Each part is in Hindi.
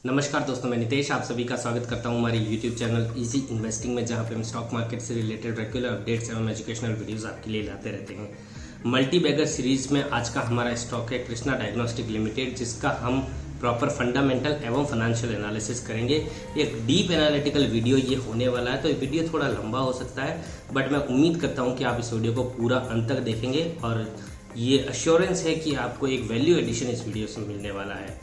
नमस्कार दोस्तों, मैं नितेश आप सभी का स्वागत करता हूं हमारे YouTube चैनल इजी इन्वेस्टिंग में, जहां पे हम स्टॉक मार्केट से रिलेटेड रेगुलर अपडेट्स एवं एजुकेशनल वीडियोस आपके लिए लाते रहते हैं। मल्टी बैगर सीरीज में आज का हमारा स्टॉक है कृष्णा डायग्नोस्टिक लिमिटेड, जिसका हम प्रॉपर फंडामेंटल एवं फाइनेंशियल एनालिसिस करेंगे। एक डीप एनालिटिकल वीडियो ये होने वाला है, तो ये वीडियो थोड़ा लंबा हो सकता है, बट मैं उम्मीद करता हूँ कि आप इस वीडियो को पूरा अंत तक देखेंगे और ये अश्योरेंस है कि आपको एक वैल्यू एडिशन इस वीडियो से मिलने वाला है।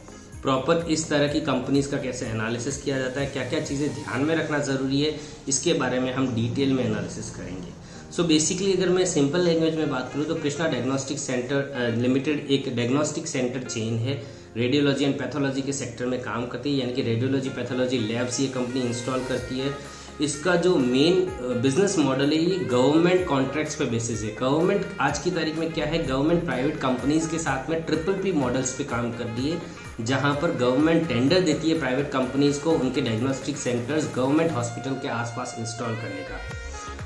प्रॉपर इस तरह की कंपनीज का कैसे एनालिसिस किया जाता है, क्या क्या चीज़ें ध्यान में रखना ज़रूरी है, इसके बारे में हम डिटेल में एनालिसिस करेंगे। सो बेसिकली अगर मैं सिंपल लैंग्वेज में बात करूँ तो कृष्णा डायग्नोस्टिक सेंटर लिमिटेड एक डायग्नोस्टिक सेंटर चेन है। रेडियोलॉजी एंड पैथोलॉजी के सेक्टर में काम करती है, यानी कि रेडियोलॉजी पैथोलॉजी लैब्स ये कंपनी इंस्टॉल करती है। इसका जो मेन बिजनेस मॉडल है ये गवर्नमेंट कॉन्ट्रैक्ट्स पे बेसिस है। गवर्नमेंट आज की तारीख में क्या है, गवर्नमेंट प्राइवेट कंपनीज के साथ में ट्रिपल P मॉडल्स पे काम कर रही है, जहां पर गवर्नमेंट टेंडर देती है प्राइवेट कंपनीज को उनके डायग्नोस्टिक सेंटर्स गवर्नमेंट हॉस्पिटल के आसपास इंस्टॉल करने का।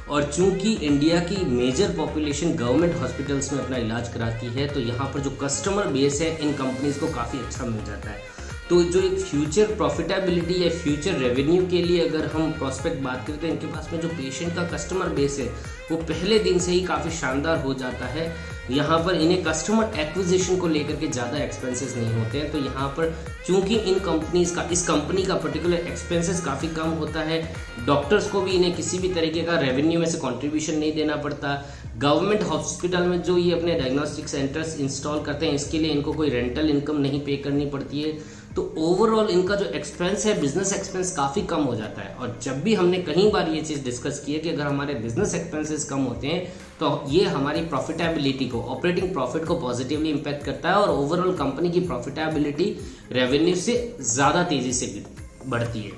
और चूंकि इंडिया की मेजर पॉपुलेशन गवर्नमेंट हॉस्पिटल्स में अपना इलाज कराती है, तो यहाँ पर जो कस्टमर बेस है इन कंपनीज को काफ़ी अच्छा मिल जाता है। तो जो एक फ्यूचर प्रॉफिटेबिलिटी या फ्यूचर रेवेन्यू के लिए अगर हम प्रोस्पेक्ट बात करें तो इनके पास में जो पेशेंट का कस्टमर बेस है वो पहले दिन से ही काफ़ी शानदार हो जाता है। यहाँ पर इन्हें कस्टमर एक्विजिशन को लेकर के ज़्यादा एक्सपेंसेस नहीं होते हैं, तो यहाँ पर चूंकि इन कंपनीज का इस कंपनी का पर्टिकुलर एक्सपेंसेस काफ़ी कम होता है, डॉक्टर्स को भी इन्हें किसी भी तरीके का रेवेन्यू में से कंट्रीब्यूशन नहीं देना पड़ता। गवर्नमेंट हॉस्पिटल में जो ये अपने डायग्नोस्टिक सेंटर्स इंस्टॉल करते हैं इसके लिए इनको कोई रेंटल इनकम नहीं पे करनी पड़ती है। तो ओवरऑल इनका जो एक्सपेंस है, बिजनेस एक्सपेंस काफ़ी कम हो जाता है। और जब भी हमने कई बार ये चीज़ डिस्कस की है कि अगर हमारे बिजनेस एक्सपेंसेस कम होते हैं तो ये हमारी प्रॉफिटेबिलिटी को, ऑपरेटिंग प्रॉफिट को पॉजिटिवली इम्पैक्ट करता है और ओवरऑल कंपनी की प्रॉफिटेबिलिटी रेवेन्यू से ज़्यादा तेज़ी से बढ़ती है।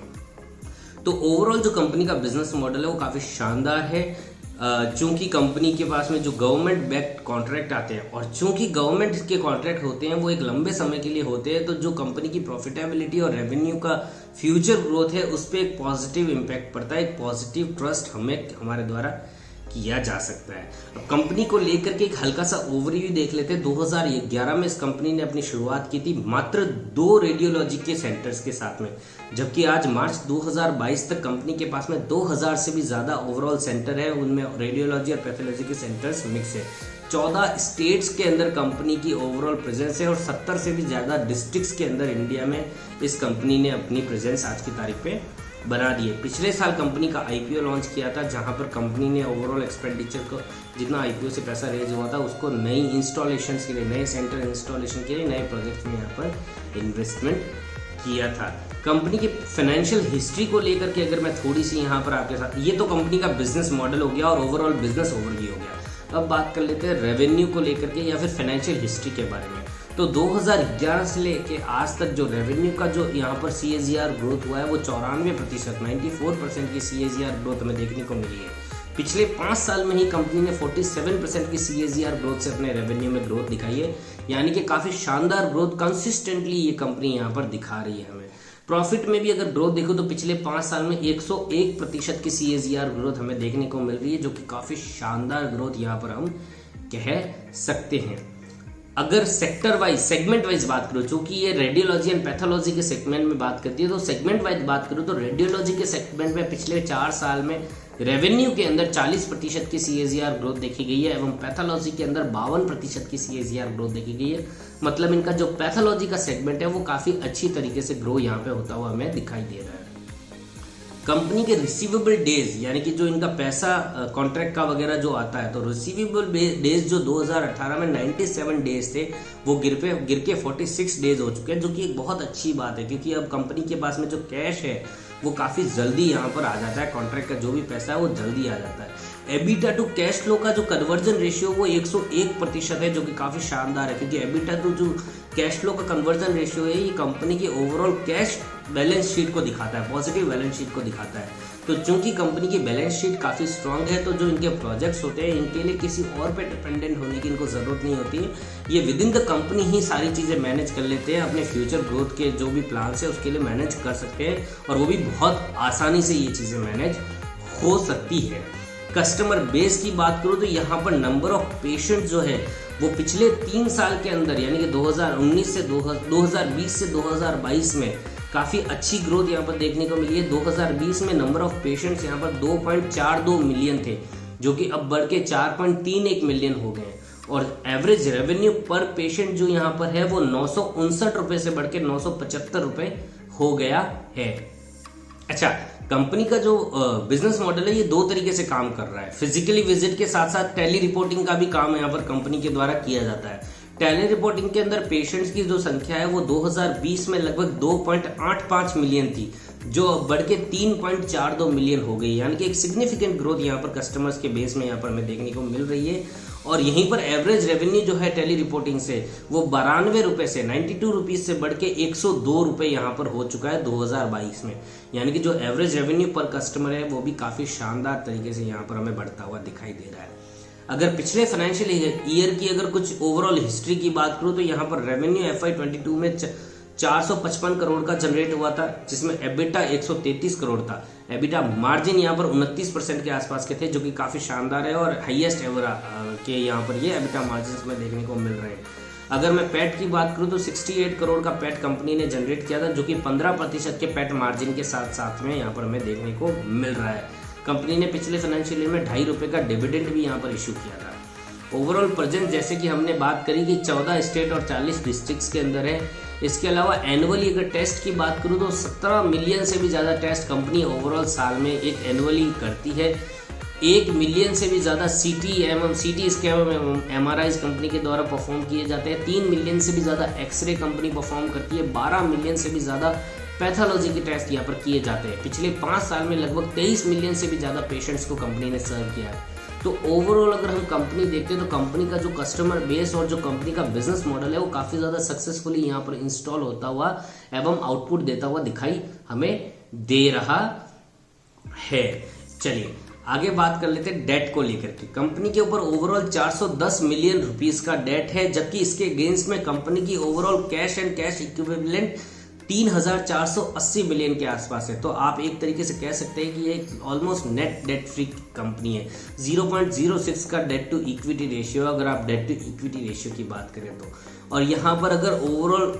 तो ओवरऑल जो कंपनी का बिजनेस मॉडल है वो काफ़ी शानदार है। चूंकि कंपनी के पास में जो गवर्नमेंट बैक्ड कॉन्ट्रैक्ट आते हैं और चूंकि गवर्नमेंट के कॉन्ट्रैक्ट होते हैं वो एक लंबे समय के लिए होते हैं, तो जो कंपनी की प्रॉफिटेबिलिटी और रेवेन्यू का फ्यूचर ग्रोथ है उस पर एक पॉजिटिव इम्पैक्ट पड़ता है, एक पॉजिटिव ट्रस्ट हमें हमारे द्वारा किया जा सकता है। अब कंपनी को लेकर के एक हल्का सा ओवरव्यू देख लेते हैं। 2011 में इस कंपनी ने अपनी शुरुआत की थी मात्र 2 रेडियोलॉजी के सेंटर्स के साथ में, जबकि आज मार्च 2022 तक कंपनी के पास में 2000 से भी ज़्यादा ओवरऑल सेंटर है, उनमें रेडियोलॉजी और पैथोलॉजी के सेंटर्स मिक्स है। 14 स्टेट्स के अंदर कंपनी की ओवरऑल प्रेजेंस है और 70 से भी ज़्यादा डिस्ट्रिक्ट्स के अंदर इंडिया में इस कंपनी ने अपनी प्रेजेंस आज की तारीख पे बना दी है। पिछले साल कंपनी का IPO लॉन्च किया था, जहां पर कंपनी ने ओवरऑल एक्सपेंडिचर को जितना IPO से पैसा रेज हुआ था उसको नई इंस्टॉलेशन के लिए, नए सेंटर इंस्टॉलेशन के लिए, नए प्रोजेक्ट में यहाँ पर इन्वेस्टमेंट किया था। कंपनी की फाइनेंशियल हिस्ट्री को लेकर के अगर मैं थोड़ी सी यहाँ पर आपके साथ, ये तो कंपनी का बिजनेस मॉडल हो गया और ओवरऑल बिजनेस ओवरव्यू हो गया। अब बात कर लेते हैं रेवेन्यू को लेकर के या फिर फाइनेंशियल हिस्ट्री के बारे में। तो 2011 से लेके आज तक जो रेवेन्यू का जो यहाँ पर CAGR ग्रोथ हुआ है वो 94%, 94% की CAGR ग्रोथ हमें देखने को मिली है। पिछले 5 साल में ही कंपनी ने 47% की CAGR ग्रोथ से अपने रेवेन्यू में ग्रोथ दिखाई है, यानी कि काफ़ी शानदार ग्रोथ कंसिस्टेंटली ये कंपनी यहाँ पर दिखा रही है हमें। प्रॉफिट में भी अगर ग्रोथ देखो तो पिछले 5 साल में 101% की CAGR ग्रोथ हमें देखने को मिल रही है, जो कि काफ़ी शानदार ग्रोथ यहाँ पर हम कह सकते हैं। अगर सेक्टर वाइज, सेगमेंट वाइज बात करूँ, चूंकि ये रेडियोलॉजी एंड पैथोलॉजी के सेगमेंट में बात करती है, तो सेगमेंट वाइज बात करूँ तो रेडियोलॉजी के सेगमेंट में पिछले 4 साल में रेवेन्यू के अंदर 40% की CAGR ग्रोथ देखी गई है एवं पैथोलॉजी के अंदर 52% की CAGR ग्रोथ देखी गई है। मतलब इनका जो पैथोलॉजी का सेगमेंट है वो काफ़ी अच्छी तरीके से ग्रो यहाँ पे होता हुआ हमें दिखाई दे रहा है। कंपनी के रिसीवेबल डेज, यानी कि जो इनका पैसा कॉन्ट्रैक्ट का वगैरह जो आता है, तो रिसीवेबल डेज जो 2018 में 97 डेज थे वो गिर के 46 डेज हो चुके हैं, जो कि एक बहुत अच्छी बात है, क्योंकि अब कंपनी के पास में जो कैश है वो काफ़ी जल्दी यहाँ पर आ जाता है। कॉन्ट्रैक्ट का जो भी पैसा है वो जल्दी आ जाता है। EBITDA टू कैश फ्लो का जो कन्वर्जन रेशियो वो 101% है, जो कि काफ़ी शानदार है, क्योंकि EBITDA टू जो कैश फ्लो का कन्वर्जन रेशियो है ये कंपनी की ओवरऑल कैश बैलेंस शीट को दिखाता है, पॉजिटिव बैलेंस शीट को दिखाता है। तो चूंकि कंपनी की बैलेंस शीट काफ़ी स्ट्रांग है, तो जो इनके प्रोजेक्ट्स होते हैं इनके लिए किसी और पे डिपेंडेंट होने की इनको ज़रूरत नहीं होती है। ये विद इन द कंपनी ही सारी चीज़ें मैनेज कर लेते हैं, अपने फ्यूचर ग्रोथ के जो भी प्लान्स है उसके लिए मैनेज कर सकते हैं, और वो भी बहुत आसानी से ये चीज़ें मैनेज हो सकती है। कस्टमर बेस की बात करूँ तो यहाँ पर नंबर ऑफ पेशेंट जो है वो पिछले 3 साल के अंदर, यानी कि 2020 से 2022 में काफ़ी अच्छी ग्रोथ यहाँ पर देखने को मिली है। 2020 में नंबर ऑफ पेशेंट्स यहाँ पर 2.42 मिलियन थे, जो कि अब बढ़ के 4.31 मिलियन हो गए हैं। और एवरेज रेवेन्यू पर पेशेंट जो यहाँ पर है वो 959 रुपये से बढ़ के 975 रुपये हो गया है। अच्छा, कंपनी का जो बिजनेस मॉडल है ये दो तरीके से काम कर रहा है। फिजिकली विजिट के साथ साथ टेली रिपोर्टिंग का भी काम यहाँ पर कंपनी के द्वारा किया जाता है। टेली रिपोर्टिंग के अंदर पेशेंट्स की जो संख्या है वो 2020 में लगभग 2.85 मिलियन थी, जो बढ़ के 3.42 मिलियन हो गई। यानी कि एक सिग्निफिकेंट ग्रोथ यहाँ पर कस्टमर्स के बेस में यहाँ पर हमें देखने को मिल रही है। और यहीं पर एवरेज रेवेन्यू जो है टेली रिपोर्टिंग से वो 92 रुपये से 92 रुपीज़ से बढ़ के 102 रुपये यहाँ पर हो चुका है 2022 में। यानी कि जो एवरेज रेवेन्यू पर कस्टमर है वो भी काफ़ी शानदार तरीके से यहाँ पर हमें बढ़ता हुआ दिखाई दे रहा है। अगर पिछले फाइनेंशियल ईयर की अगर कुछ ओवरऑल हिस्ट्री की बात करूँ तो यहाँ पर रेवेन्यू FY22 में 455 करोड़ का जनरेट हुआ था, जिसमें एबिटा 133 करोड़ था। एबिटा मार्जिन यहाँ पर 29% के आसपास के थे, जो कि काफ़ी शानदार है और हाईएस्ट एवर के यहाँ पर ये एबिटा मार्जिन में देखने को मिल रहे हैं। अगर मैं पैट की बात करूँ तो 68 करोड़ का पैट कंपनी ने जनरेट किया था, जो कि 15% के पैट मार्जिन के साथ साथ में यहाँ पर हमें देखने को मिल रहा है। कंपनी ने पिछले फाइनेंशियल ईयर में 2.5 रुपये का डिविडेंड भी यहाँ पर इशू किया था। ओवरऑल प्रेजेंस जैसे कि हमने बात करी कि 14 स्टेट और 40 डिस्ट्रिक्ट्स के अंदर है। इसके अलावा एनुअली अगर टेस्ट की बात करूँ तो 17 मिलियन से भी ज़्यादा टेस्ट कंपनी ओवरऑल साल में एक एनुअली करती है। 1 मिलियन से भी ज़्यादा सीटी स्कैन MRIs कंपनी के द्वारा परफॉर्म किए जाते हैं। 3 मिलियन से भी ज़्यादा एक्सरे कंपनी परफॉर्म करती है। 12 मिलियन से भी ज़्यादा पैथोलॉजी के टेस्ट यहाँ पर किए जाते हैं। पिछले 5 साल में लगभग 23 मिलियन से भी ज़्यादा पेशेंट्स को कंपनी ने सर्व किया है। तो ओवरऑल अगर हम कंपनी देखते हैं तो कंपनी का जो कस्टमर बेस और जो कंपनी का बिजनेस मॉडल है वो काफ़ी ज़्यादा सक्सेसफुली यहाँ पर इंस्टॉल होता हुआ एवं आउटपुट देता हुआ दिखाई हमें दे रहा है। चलिए आगे बात कर लेते हैं डेट को लेकर के। कंपनी के ऊपर ओवरऑल 410 मिलियन रुपीस का डेट है, जबकि इसके अगेंस्ट में कंपनी की overall cash and cash equivalent 3,480 million के आसपास है। तो आप एक तरीके से कह सकते हैं कि ये almost net debt free company है। 0.06 का डेट टू इक्विटी रेशियो, अगर आप डेट टू इक्विटी रेशियो की बात करें तो। और यहाँ पर अगर ओवरऑल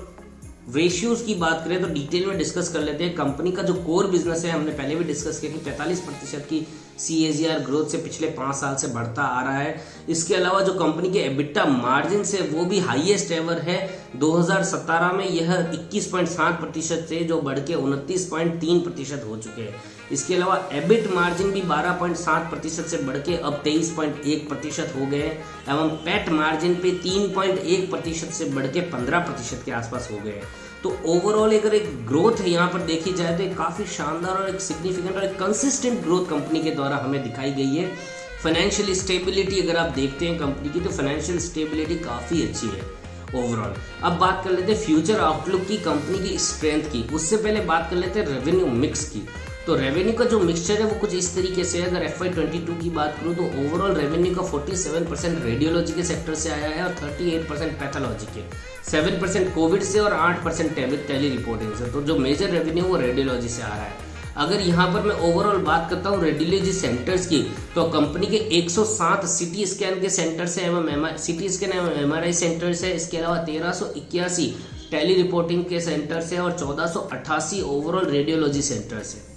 रेशियोज की बात करें तो डिटेल में डिस्कस कर लेते हैं। कंपनी का जो कोर बिजनेस है हमने पहले भी डिस्कस किया कि 45% की CAGR ग्रोथ से पिछले 5 साल से बढ़ता आ रहा है। इसके अलावा जो कंपनी के एबिटा मार्जिन से वो भी हाईएस्ट एवर है। 2017 में यह 21.7% से जो बढ़ के 29.3% हो चुके हैं। इसके अलावा एबिट मार्जिन भी 12.7% से बढ़ के अब 23.1% हो गए हैं एवं पैट मार्जिन पे 3.1% से बढ़ के 15% के आसपास हो गए हैं। तो ओवरऑल अगर एक ग्रोथ है यहाँ पर देखी जाए तो काफ़ी शानदार और एक सिग्निफिकेंट और एक कंसिस्टेंट ग्रोथ कंपनी के द्वारा हमें दिखाई गई है। फाइनेंशियल स्टेबिलिटी अगर आप देखते हैं कंपनी की तो फाइनेंशियल स्टेबिलिटी काफ़ी अच्छी है ओवरऑल। अब बात कर लेते हैं फ्यूचर आउटलुक की, कंपनी की स्ट्रेंथ की। उससे पहले बात कर लेते हैं रेवेन्यू मिक्स की। तो रेवेन्यू का जो मिक्सचर है वो कुछ इस तरीके से है। अगर FY22 की बात करूँ तो ओवरऑल रेवेन्यू का 47% रेडियोलॉजी के सेक्टर से आया है और 38% पैथोलॉजी के, 7% कोविड से और 8% टेली रिपोर्टिंग से। तो जो मेजर रेवेन्यू वो रेडियोलॉजी से आ रहा है। अगर यहाँ पर मैं ओवरऑल बात करता हूँ रेडियोलॉजी सेंटर्स की तो कंपनी के 107 सिटी स्कैन के सेंटर्स है एवं सिटी स्कैन एवं MRI सेंटर्स है। इसके अलावा 1381 टेली रिपोर्टिंग के सेंटर्स है और 1488 ओवरऑल रेडियोलॉजी सेंटर्स है।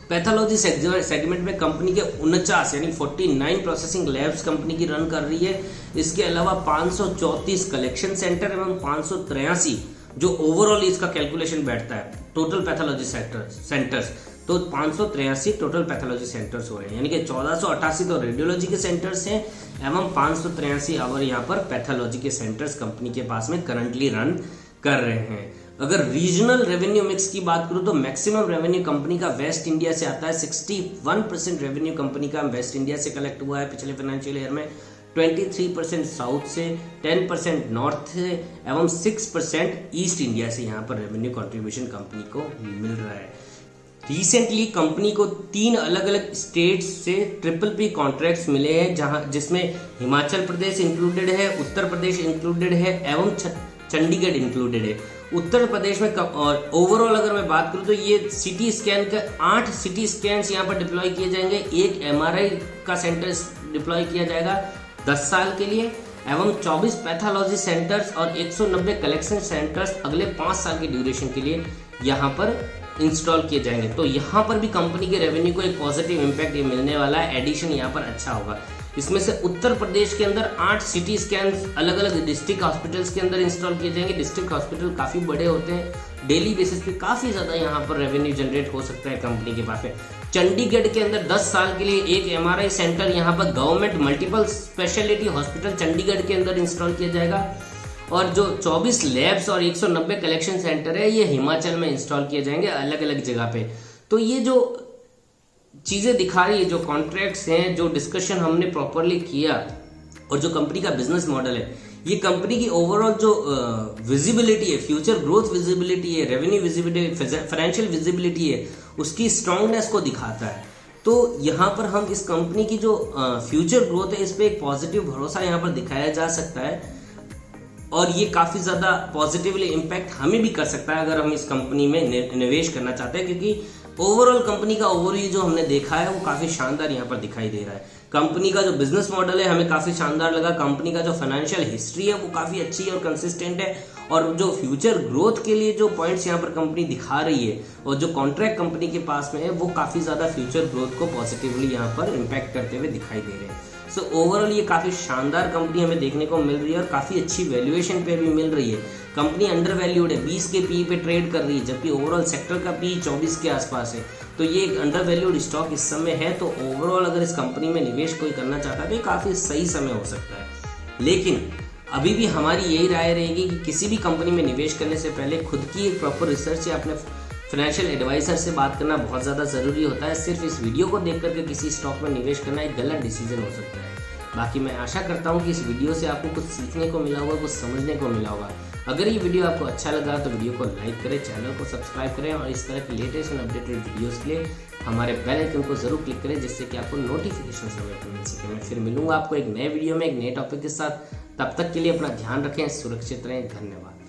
पैथोलॉजी सेगमेंट में कंपनी के 49 यानी 49 प्रोसेसिंग लैब्स कंपनी की रन कर रही है। इसके अलावा 534 कलेक्शन सेंटर एवं 583 जो ओवरऑल इसका कैलकुलेशन बैठता है टोटल पैथोलॉजी सेंटर्स, तो 583 टोटल पैथोलॉजी सेंटर्स हो रहे हैं। यानी कि 1488 तो रेडियोलॉजी के सेंटर्स हैं एवं 583 और यहाँ पर पैथोलॉजी के सेंटर्स कंपनी के पास में करंटली रन कर रहे हैं। अगर रीजनल रेवेन्यू मिक्स की बात करूं तो मैक्सिमम रेवेन्यू कंपनी का वेस्ट इंडिया से आता है। 61% रेवेन्यू कंपनी का वेस्ट इंडिया से कलेक्ट हुआ है पिछले फाइनेंशियल ईयर में, 23% साउथ से, 10% नॉर्थ से एवं 6% ईस्ट इंडिया से यहाँ पर रेवेन्यू कंट्रीब्यूशन कंपनी को मिल रहा है। रिसेंटली कंपनी को 3 अलग अलग स्टेट्स से PPP कॉन्ट्रैक्ट्स मिले हैं, जिसमें हिमाचल प्रदेश इंक्लूडेड है, उत्तर प्रदेश इंक्लूडेड है एवं चंडीगढ़ इंक्लूडेड है। उत्तर प्रदेश में और ओवरऑल अगर मैं बात करूं तो ये सिटी स्कैन के 8 सिटी स्कैन्स यहाँ पर डिप्लॉय किए जाएंगे। एक MRI का सेंटर डिप्लॉय किया जाएगा 10 साल के लिए एवं 24 पैथोलॉजी सेंटर्स और 190 कलेक्शन सेंटर्स अगले 5 साल के ड्यूरेशन के लिए यहाँ पर इंस्टॉल किए जाएंगे। तो यहाँ पर भी कंपनी के रेवेन्यू को एक पॉजिटिव इम्पैक्ट ये मिलने वाला है, एडिशन यहाँ पर अच्छा होगा। इसमें से उत्तर प्रदेश के अंदर 8 सिटी स्कैन अलग अलग डिस्ट्रिक्ट हॉस्पिटल्स के अंदर इंस्टॉल किए जाएंगे। डिस्ट्रिक्ट हॉस्पिटल काफ़ी बड़े होते हैं, डेली बेसिस पे काफ़ी ज़्यादा यहाँ पर रेवेन्यू जनरेट हो सकता है कंपनी के पास में। चंडीगढ़ के अंदर 10 साल के लिए एक MRI सेंटर यहाँ पर government multiple speciality hospital Chandigarh के अंदर इंस्टॉल किया जाएगा। और जो 24 लैब्स और 190 कलेक्शन सेंटर है ये हिमाचल में इंस्टॉल किए जाएंगे अलग अलग जगह पे। तो ये जो चीज़ें दिखा रही है, जो कॉन्ट्रैक्ट्स हैं, जो डिस्कशन हमने प्रॉपरली किया और जो कंपनी का बिजनेस मॉडल है, ये कंपनी की ओवरऑल जो विजिबिलिटी है, फ्यूचर ग्रोथ विजिबिलिटी है, रेवेन्यू विजिबिलिटी, फाइनेंशियल विजिबिलिटी है, उसकी स्ट्रांगनेस को दिखाता है। तो यहाँ पर हम इस कंपनी की जो फ्यूचर ग्रोथ है इस पर एक पॉजिटिव भरोसा यहाँ पर दिखाया जा सकता है और ये काफ़ी ज़्यादा पॉजिटिवली इम्पैक्ट हमें भी कर सकता है अगर हम इस कंपनी में निवेश करना चाहते हैं, क्योंकि ओवरऑल कंपनी का ओवरव्यू जो हमने देखा है वो काफ़ी शानदार यहाँ पर दिखाई दे रहा है। कंपनी का जो बिजनेस मॉडल है हमें काफ़ी शानदार लगा। कंपनी का जो फाइनेंशियल हिस्ट्री है वो काफ़ी अच्छी है और कंसिस्टेंट है, और जो फ्यूचर ग्रोथ के लिए जो पॉइंट्स यहाँ पर कंपनी दिखा रही है और जो कॉन्ट्रैक्ट कंपनी के पास में है वो काफ़ी ज़्यादा फ्यूचर ग्रोथ को पॉजिटिवली यहाँ पर इम्पैक्ट करते हुए दिखाई दे रहे हैं। सो ओवरऑल ये काफ़ी शानदार कंपनी हमें देखने को मिल रही है और काफ़ी अच्छी वैल्यूएशन पे भी मिल रही है। कंपनी अंडर वैल्यूड है, 20 के पी पे ट्रेड कर रही है, जबकि ओवरऑल सेक्टर का पी 24 के आसपास है। तो ये एक अंडर वैल्यूड स्टॉक इस समय है। तो ओवरऑल अगर इस कंपनी में निवेश कोई करना चाहता है तो ये काफ़ी सही समय हो सकता है। लेकिन अभी भी हमारी यही राय रहेगी कि किसी भी कंपनी में निवेश करने से पहले खुद की एक प्रॉपर रिसर्च या अपने फाइनेंशियल एडवाइजर से बात करना बहुत ज़्यादा ज़रूरी होता है। सिर्फ इस वीडियो को देख करके किसी स्टॉक में निवेश करना एक गलत डिसीजन हो सकता है। बाकी मैं आशा करता हूँ कि इस वीडियो से आपको कुछ सीखने को मिला होगा, कुछ समझने को मिला होगा। अगर ये वीडियो आपको अच्छा लगा तो वीडियो को लाइक करें, चैनल को सब्सक्राइब करें और इस तरह की लेटेस्ट एंड अपडेटेड वीडियोस के लिए हमारे बेल आइकन को जरूर क्लिक करें, जिससे कि आपको नोटिफिकेशन समय पर मिल सके। मैं फिर मिलूंगा आपको एक नए वीडियो में एक नए टॉपिक के साथ। तब तक के लिए अपना ध्यान रखें, सुरक्षित रहें। धन्यवाद।